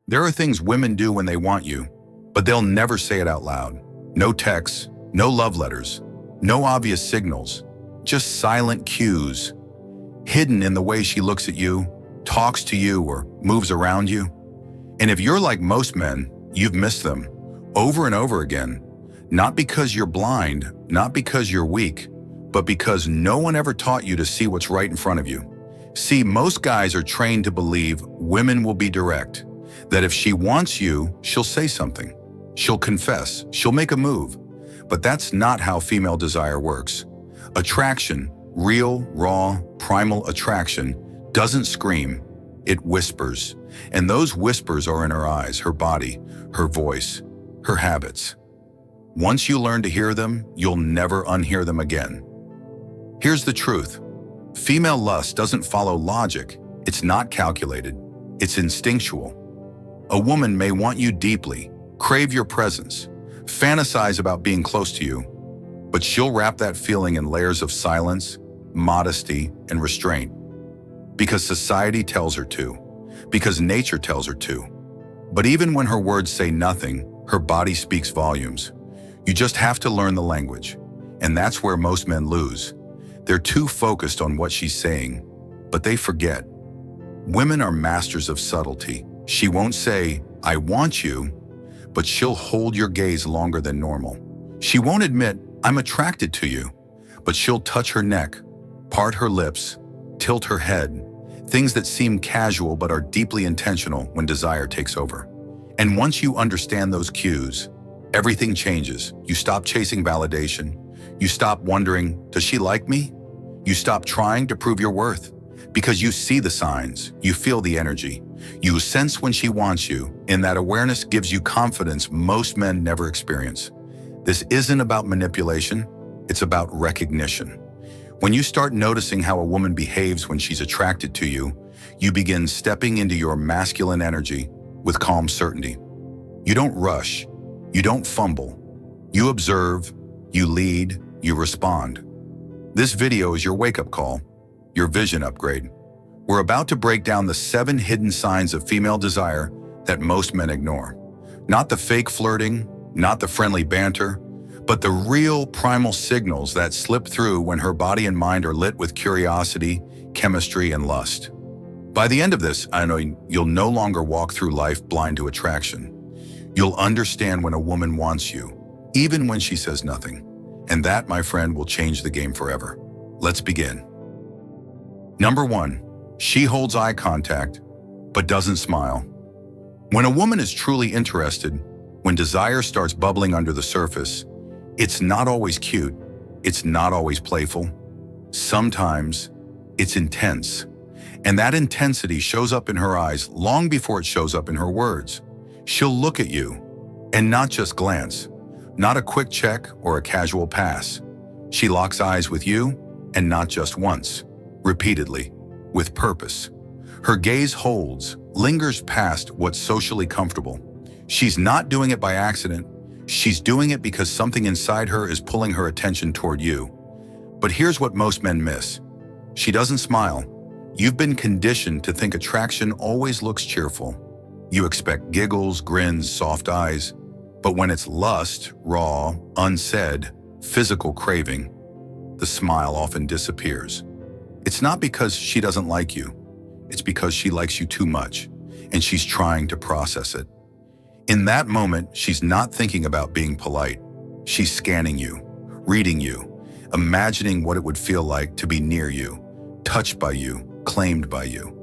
There are things women do when they want you, but they'll never say it out loud. No texts, no love letters, no obvious signals, just silent cues, hidden in the way she looks at you, talks to you, or moves around you. And if you're like most men, you've missed them over and over again, not because you're blind, not because you're weak, but because no one ever taught you to see what's right in front of you. See, most guys are trained to believe women will be direct, that if she wants you, she'll say something. She'll confess, she'll make a move. But that's not how female desire works. Attraction, real, raw, primal attraction, doesn't scream, it whispers. And those whispers are in her eyes, her body, her voice, her habits. Once you learn to hear them, you'll never unhear them again. Here's the truth. Female lust doesn't follow logic. It's not calculated. It's instinctual. A woman may want you deeply, crave your presence, fantasize about being close to you, but she'll wrap that feeling in layers of silence, modesty, and restraint. Because society tells her to, because nature tells her to. But even when her words say nothing, her body speaks volumes. You just have to learn the language. And that's where most men lose. They're too focused on what she's saying, but they forget. Women are masters of subtlety. She won't say, "I want you," but she'll hold your gaze longer than normal. She won't admit, "I'm attracted to you," but she'll touch her neck, part her lips, tilt her head, things that seem casual but are deeply intentional when desire takes over. And once you understand those cues, everything changes. You stop chasing validation. You stop wondering, does she like me? You stop trying to prove your worth. Because you see the signs, you feel the energy, you sense when she wants you, and that awareness gives you confidence most men never experience. This isn't about manipulation, it's about recognition. When you start noticing how a woman behaves when she's attracted to you, you begin stepping into your masculine energy with calm certainty. You don't rush, you don't fumble, you observe, you lead, you respond. This video is your wake-up call, your vision upgrade. We're about to break down the 7 hidden signs of female desire that most men ignore. Not the fake flirting, not the friendly banter, but the real primal signals that slip through when her body and mind are lit with curiosity, chemistry, and lust. By the end of this, I know you'll no longer walk through life blind to attraction. You'll understand when a woman wants you, even when she says nothing. And that, my friend, will change the game forever. Let's begin. Number 1, she holds eye contact, but doesn't smile. When a woman is truly interested, when desire starts bubbling under the surface, it's not always cute, it's not always playful. Sometimes it's intense. And that intensity shows up in her eyes long before it shows up in her words. She'll look at you, and not just glance, not a quick check or a casual pass. She locks eyes with you, and not just once, repeatedly, with purpose. Her gaze holds, lingers past what's socially comfortable. She's not doing it by accident. She's doing it because something inside her is pulling her attention toward you. But here's what most men miss. She doesn't smile. You've been conditioned to think attraction always looks cheerful. You expect giggles, grins, soft eyes. But when it's lust, raw, unsaid, physical craving, the smile often disappears. It's not because she doesn't like you. It's because she likes you too much, and she's trying to process it. In that moment, she's not thinking about being polite. She's scanning you, reading you, imagining what it would feel like to be near you, touched by you, claimed by you.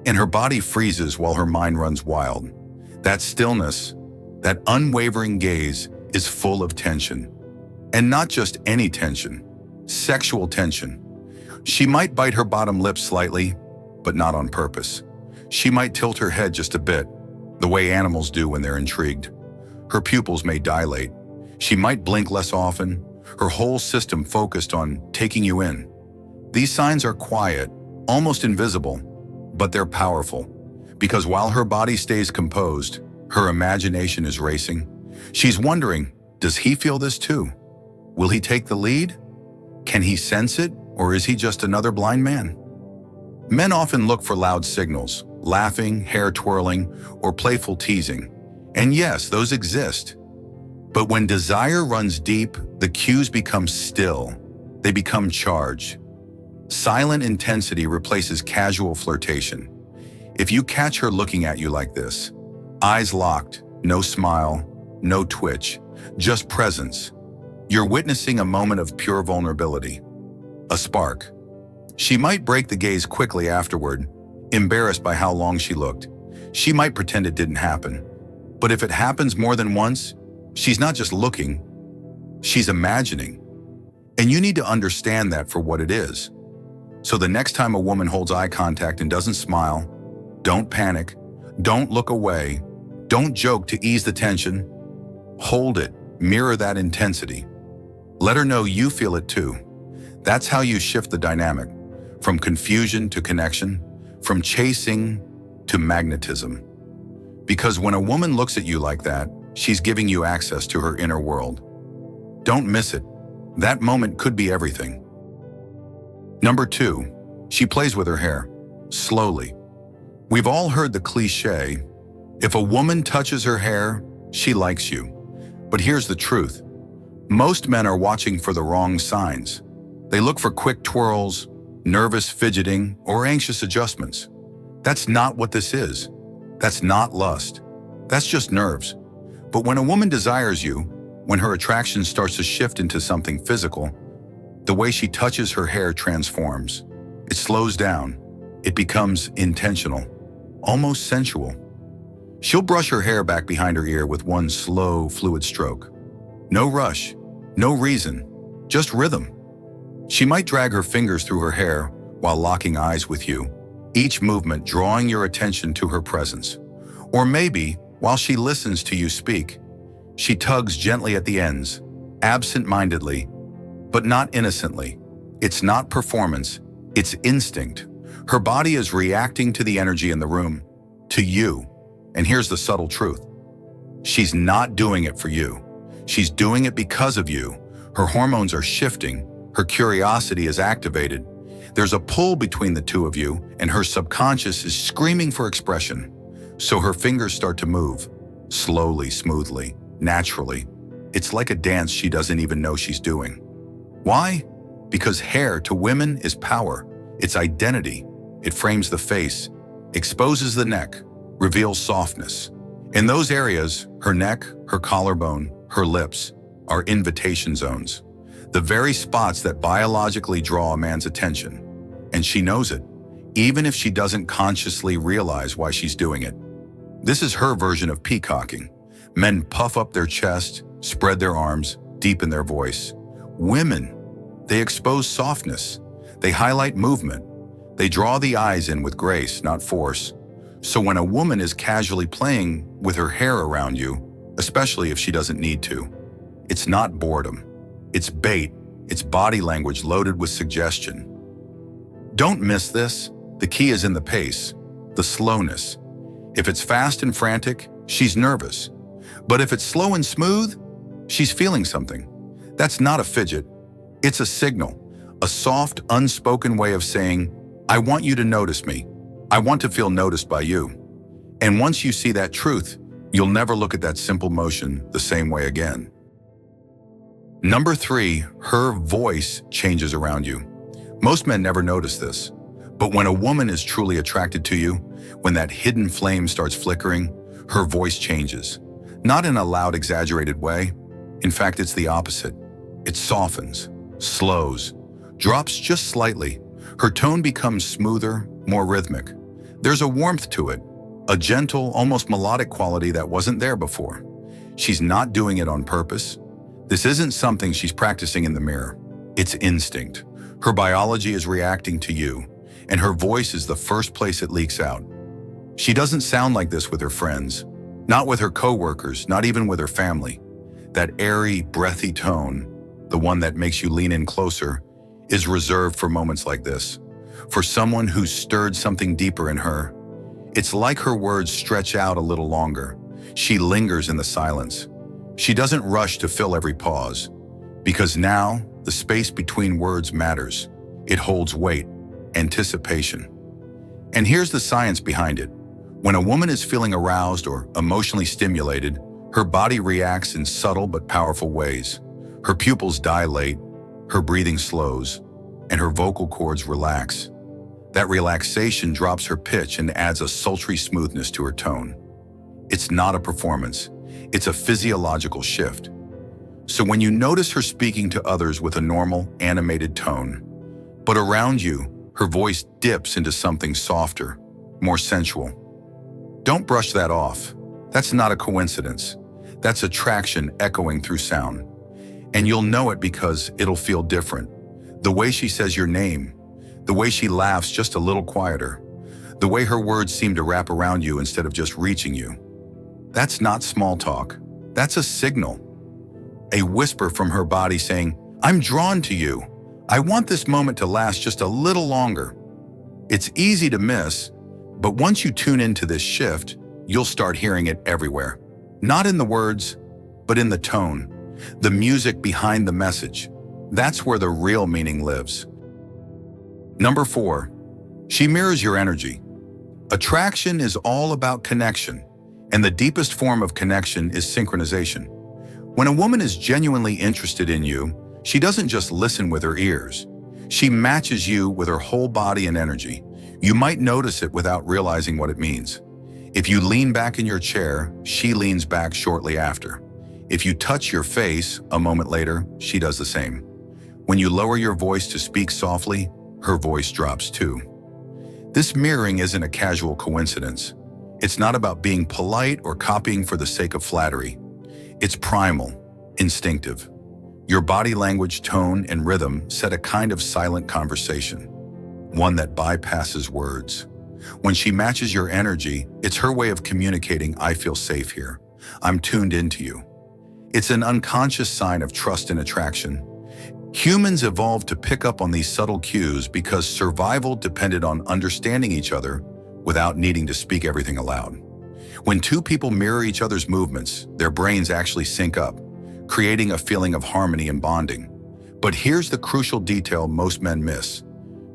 And her body freezes while her mind runs wild. That stillness, that unwavering gaze is full of tension. And not just any tension, sexual tension. She might bite her bottom lip slightly, but not on purpose. She might tilt her head just a bit, the way animals do when they're intrigued. Her pupils may dilate. She might blink less often, her whole system focused on taking you in. These signs are quiet, almost invisible, but they're powerful. Because while her body stays composed, her imagination is racing. She's wondering, does he feel this too? Will he take the lead? Can he sense it, or is he just another blind man? Men often look for loud signals, laughing, hair twirling, or playful teasing. And yes, those exist. But when desire runs deep, the cues become still. They become charged. Silent intensity replaces casual flirtation. If you catch her looking at you like this, eyes locked, no smile, no twitch, just presence, you're witnessing a moment of pure vulnerability. A spark. She might break the gaze quickly afterward, embarrassed by how long she looked. She might pretend it didn't happen. But if it happens more than once, she's not just looking, she's imagining. And you need to understand that for what it is. So the next time a woman holds eye contact and doesn't smile, don't panic, don't look away, don't joke to ease the tension. Hold it, mirror that intensity. Let her know you feel it too. That's how you shift the dynamic, from confusion to connection, from chasing to magnetism. Because when a woman looks at you like that, she's giving you access to her inner world. Don't miss it. That moment could be everything. Number 2, she plays with her hair, slowly. We've all heard the cliche, if a woman touches her hair, she likes you. But here's the truth. Most men are watching for the wrong signs. They look for quick twirls, nervous fidgeting, or anxious adjustments. That's not what this is. That's not lust. That's just nerves. But when a woman desires you, when her attraction starts to shift into something physical, the way she touches her hair transforms. It slows down. It becomes intentional, almost sensual. She'll brush her hair back behind her ear with one slow, fluid stroke. No rush, no reason, just rhythm. She might drag her fingers through her hair while locking eyes with you, each movement drawing your attention to her presence. Or maybe, while she listens to you speak, she tugs gently at the ends, absent-mindedly, but not innocently. It's not performance, it's instinct. Her body is reacting to the energy in the room, to you. And here's the subtle truth. She's not doing it for you. She's doing it because of you. Her hormones are shifting. Her curiosity is activated. There's a pull between the two of you, and her subconscious is screaming for expression. So her fingers start to move, slowly, smoothly, naturally. It's like a dance she doesn't even know she's doing. Why? Because hair to women is power. It's identity. It frames the face, exposes the neck, reveals softness. In those areas, her neck, her collarbone, her lips, are invitation zones. The very spots that biologically draw a man's attention. And she knows it, even if she doesn't consciously realize why she's doing it. This is her version of peacocking. Men puff up their chest, spread their arms, deepen their voice. Women, they expose softness. They highlight movement. They draw the eyes in with grace, not force. So when a woman is casually playing with her hair around you, especially if she doesn't need to, it's not boredom. It's bait. It's body language loaded with suggestion. Don't miss this. The key is in the pace, the slowness. If it's fast and frantic, she's nervous. But if it's slow and smooth, she's feeling something. That's not a fidget. It's a signal, a soft, unspoken way of saying, I want you to notice me. I want to feel noticed by you. And once you see that truth, you'll never look at that simple motion the same way again. Number 3, her voice changes around you. Most men never notice this. But when a woman is truly attracted to you, when that hidden flame starts flickering, her voice changes. Not in a loud, exaggerated way. In fact, it's the opposite. It softens, slows, drops just slightly. Her tone becomes smoother, more rhythmic. There's a warmth to it, a gentle, almost melodic quality that wasn't there before. She's not doing it on purpose. This isn't something she's practicing in the mirror. It's instinct. Her biology is reacting to you, and her voice is the first place it leaks out. She doesn't sound like this with her friends, not with her coworkers, not even with her family. That airy, breathy tone, the one that makes you lean in closer, is reserved for moments like this. For someone who's stirred something deeper in her. It's like her words stretch out a little longer. She lingers in the silence. She doesn't rush to fill every pause. Because now, the space between words matters. It holds weight, anticipation. And here's the science behind it. When a woman is feeling aroused or emotionally stimulated, her body reacts in subtle but powerful ways. Her pupils dilate, her breathing slows, and her vocal cords relax. That relaxation drops her pitch and adds a sultry smoothness to her tone. It's not a performance, it's a physiological shift. So when you notice her speaking to others with a normal, animated tone, but around you, her voice dips into something softer, more sensual, don't brush that off. That's not a coincidence. That's attraction echoing through sound. And you'll know it because it'll feel different. The way she says your name, the way she laughs just a little quieter, the way her words seem to wrap around you instead of just reaching you. That's not small talk. That's a signal. A whisper from her body saying, "I'm drawn to you. I want this moment to last just a little longer." It's easy to miss, but once you tune into this shift, you'll start hearing it everywhere. Not in the words, but in the tone, the music behind the message. That's where the real meaning lives. Number 4, she mirrors your energy. Attraction is all about connection, and the deepest form of connection is synchronization. When a woman is genuinely interested in you, she doesn't just listen with her ears. She matches you with her whole body and energy. You might notice it without realizing what it means. If you lean back in your chair, she leans back shortly after. If you touch your face, a moment later, she does the same. When you lower your voice to speak softly, her voice drops too. This mirroring isn't a casual coincidence. It's not about being polite or copying for the sake of flattery. It's primal, instinctive. Your body language, tone, and rhythm set a kind of silent conversation, one that bypasses words. When she matches your energy, it's her way of communicating, "I feel safe here. I'm tuned into you." It's an unconscious sign of trust and attraction. Humans evolved to pick up on these subtle cues because survival depended on understanding each other without needing to speak everything aloud. When two people mirror each other's movements, their brains actually sync up, creating a feeling of harmony and bonding. But here's the crucial detail most men miss.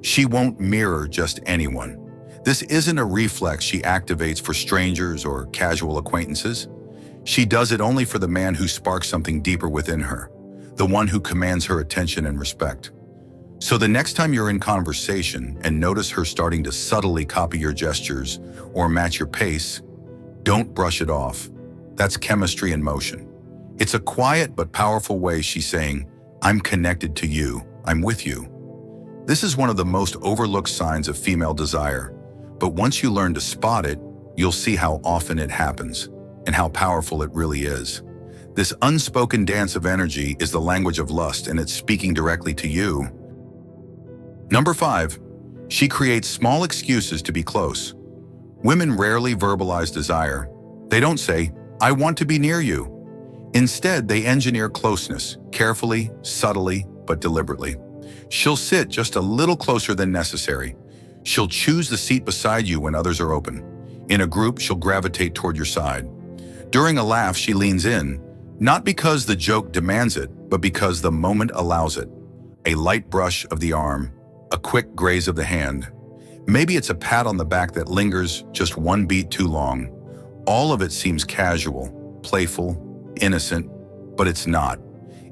She won't mirror just anyone. This isn't a reflex she activates for strangers or casual acquaintances. She does it only for the man who sparks something deeper within her, the one who commands her attention and respect. So the next time you're in conversation and notice her starting to subtly copy your gestures or match your pace, don't brush it off. That's chemistry in motion. It's a quiet but powerful way she's saying, "I'm connected to you, I'm with you." This is one of the most overlooked signs of female desire, but once you learn to spot it, you'll see how often it happens and how powerful it really is. This unspoken dance of energy is the language of lust, and it's speaking directly to you. Number 5, she creates small excuses to be close. Women rarely verbalize desire. They don't say, "I want to be near you." Instead, they engineer closeness, carefully, subtly, but deliberately. She'll sit just a little closer than necessary. She'll choose the seat beside you when others are open. In a group, she'll gravitate toward your side. During a laugh, she leans in, not because the joke demands it, but because the moment allows it. A light brush of the arm, a quick graze of the hand. Maybe it's a pat on the back that lingers just one beat too long. All of it seems casual, playful, innocent, but it's not.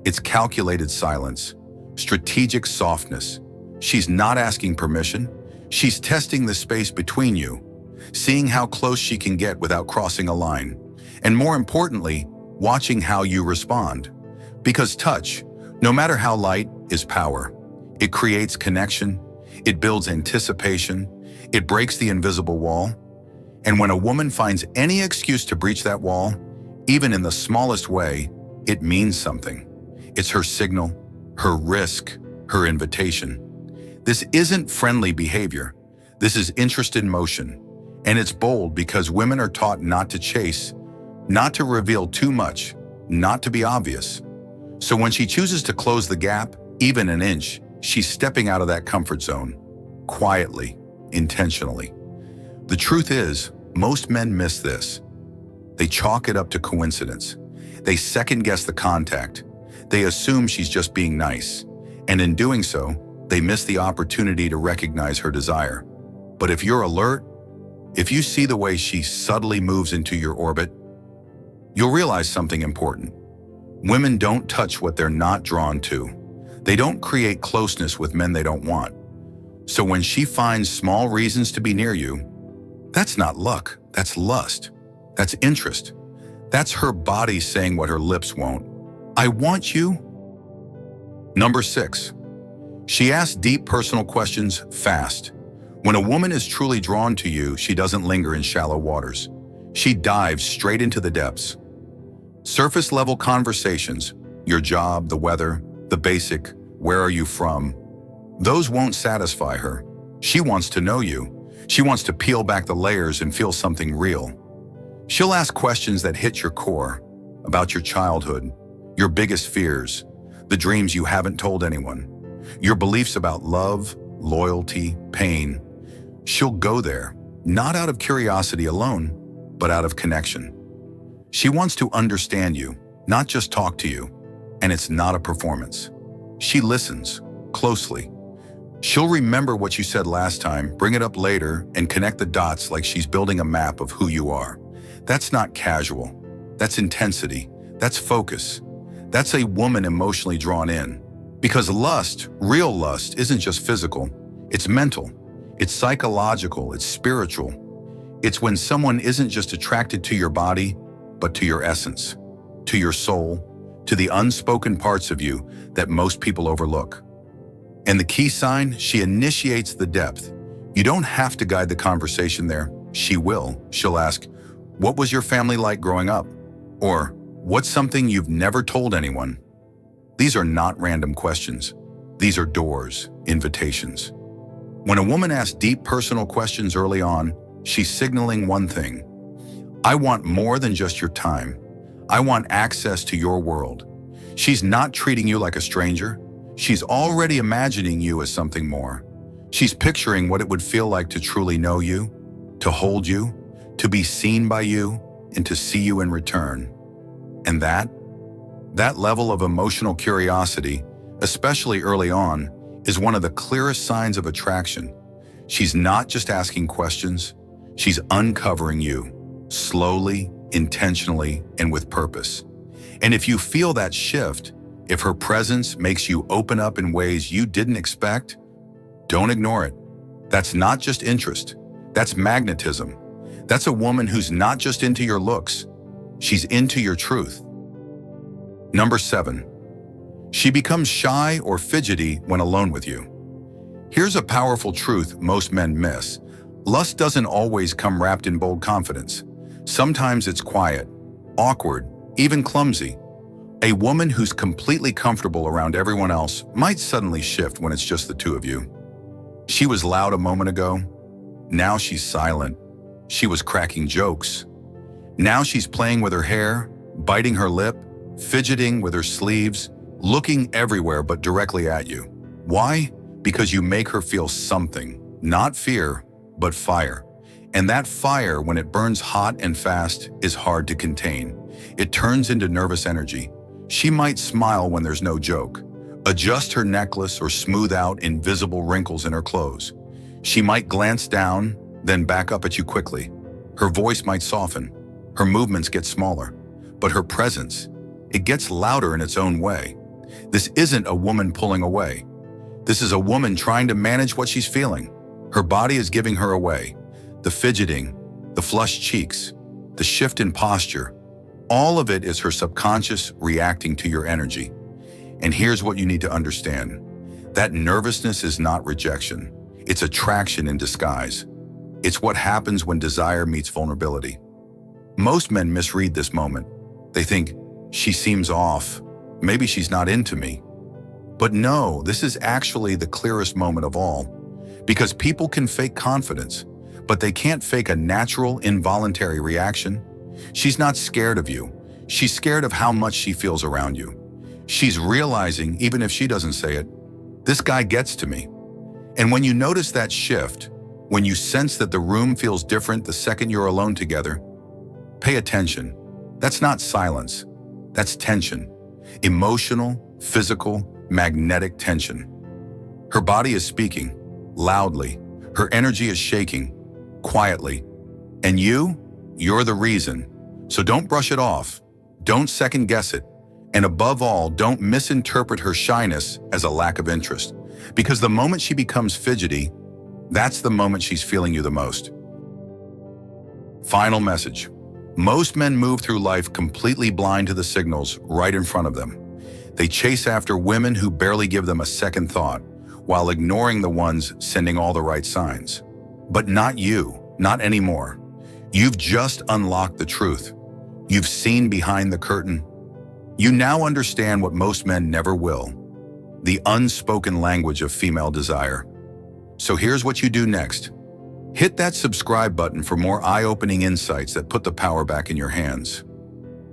It's calculated silence, strategic softness. She's not asking permission. She's testing the space between you, seeing how close she can get without crossing a line. And more importantly, watching how you respond. Because touch, no matter how light, is power. It creates connection, it builds anticipation, it breaks the invisible wall. And when a woman finds any excuse to breach that wall, even in the smallest way, it means something. It's her signal, her risk, her invitation. This isn't friendly behavior. This is interest in motion. And it's bold because women are taught not to chase, not to reveal too much, not to be obvious. So when she chooses to close the gap, even an inch, she's stepping out of that comfort zone, quietly, intentionally. The truth is, most men miss this. They chalk it up to coincidence. They second-guess the contact. They assume she's just being nice. And in doing so, they miss the opportunity to recognize her desire. But if you're alert, if you see the way she subtly moves into your orbit, you'll realize something important. Women don't touch what they're not drawn to. They don't create closeness with men they don't want. So when she finds small reasons to be near you, that's not luck, that's lust, that's interest. That's her body saying what her lips won't. I want you. Number 6. She asks deep personal questions fast. When a woman is truly drawn to you, she doesn't linger in shallow waters. She dives straight into the depths. Surface-level conversations, your job, the weather, the basic, where are you from, those won't satisfy her. She wants to know you. She wants to peel back the layers and feel something real. She'll ask questions that hit your core, about your childhood, your biggest fears, the dreams you haven't told anyone, your beliefs about love, loyalty, pain. She'll go there, not out of curiosity alone, but out of connection. She wants to understand you, not just talk to you, and it's not a performance. She listens closely. She'll remember what you said last time, bring it up later, and connect the dots like she's building a map of who you are. That's not casual. That's intensity. That's focus. That's a woman emotionally drawn in. Because lust, real lust, isn't just physical. It's mental. It's psychological. It's spiritual. It's when someone isn't just attracted to your body, but to your essence, to your soul, to the unspoken parts of you that most people overlook. And the key sign, she initiates the depth. You don't have to guide the conversation there. She will. She'll ask, what was your family like growing up? Or, what's something you've never told anyone? These are not random questions. These are doors, invitations. When a woman asks deep personal questions early on, she's signaling one thing. I want more than just your time. I want access to your world. She's not treating you like a stranger. She's already imagining you as something more. She's picturing what it would feel like to truly know you, to hold you, to be seen by you, and to see you in return. And that level of emotional curiosity, especially early on, is one of the clearest signs of attraction. She's not just asking questions, she's uncovering you, slowly, intentionally, and with purpose. And if you feel that shift, if her presence makes you open up in ways you didn't expect, don't ignore it. That's not just interest, that's magnetism. That's a woman who's not just into your looks, she's into your truth. Number 7. She becomes shy or fidgety when alone with you. Here's a powerful truth most men miss. Lust doesn't always come wrapped in bold confidence. Sometimes it's quiet, awkward, even clumsy. A woman who's completely comfortable around everyone else might suddenly shift when it's just the two of you. She was loud a moment ago. Now she's silent. She was cracking jokes. Now she's playing with her hair, biting her lip, fidgeting with her sleeves, looking everywhere but directly at you. Why? Because you make her feel something, not fear, but fire. And that fire, when it burns hot and fast, is hard to contain. It turns into nervous energy. She might smile when there's no joke, adjust her necklace or smooth out invisible wrinkles in her clothes. She might glance down, then back up at you quickly. Her voice might soften. Her movements get smaller. But her presence, it gets louder in its own way. This isn't a woman pulling away. This is a woman trying to manage what she's feeling. Her body is giving her away. The fidgeting, the flushed cheeks, the shift in posture, all of it is her subconscious reacting to your energy. And here's what you need to understand. That nervousness is not rejection. It's attraction in disguise. It's what happens when desire meets vulnerability. Most men misread this moment. They think, she seems off. Maybe she's not into me. But no, this is actually the clearest moment of all. Because people can fake confidence, but they can't fake a natural, involuntary reaction. She's not scared of you. She's scared of how much she feels around you. She's realizing, even if she doesn't say it, this guy gets to me. And when you notice that shift, when you sense that the room feels different the second you're alone together, pay attention. That's not silence. That's tension. Emotional, physical, magnetic tension. Her body is speaking, loudly. Her energy is shaking, quietly. And you're the reason. So don't brush it off. Don't second guess it. And above all, don't misinterpret her shyness as a lack of interest. Because the moment she becomes fidgety, that's the moment she's feeling you the most. Final message. Most men move through life completely blind to the signals right in front of them. They chase after women who barely give them a second thought, while ignoring the ones sending all the right signs. But not you, not anymore. You've just unlocked the truth. You've seen behind the curtain. You now understand what most men never will: the unspoken language of female desire. So here's what you do next. Hit that subscribe button for more eye-opening insights that put the power back in your hands.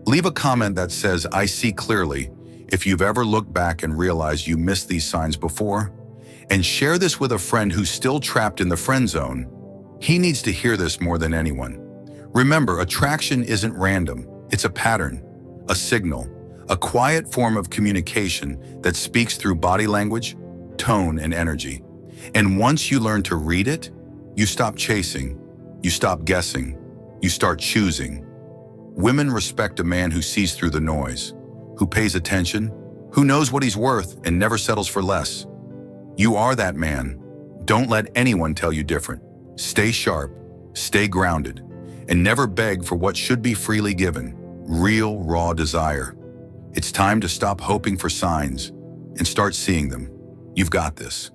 Leave a comment that says, "I see clearly," if you've ever looked back and realized you missed these signs before. And share this with a friend who's still trapped in the friend zone. He needs to hear this more than anyone. Remember, attraction isn't random. It's a pattern, a signal, a quiet form of communication that speaks through body language, tone, and energy. And once you learn to read it, you stop chasing, you stop guessing, you start choosing. Women respect a man who sees through the noise, who pays attention, who knows what he's worth and never settles for less. You are that man. Don't let anyone tell you different. Stay sharp, stay grounded, and never beg for what should be freely given: real, raw desire. It's time to stop hoping for signs and start seeing them. You've got this.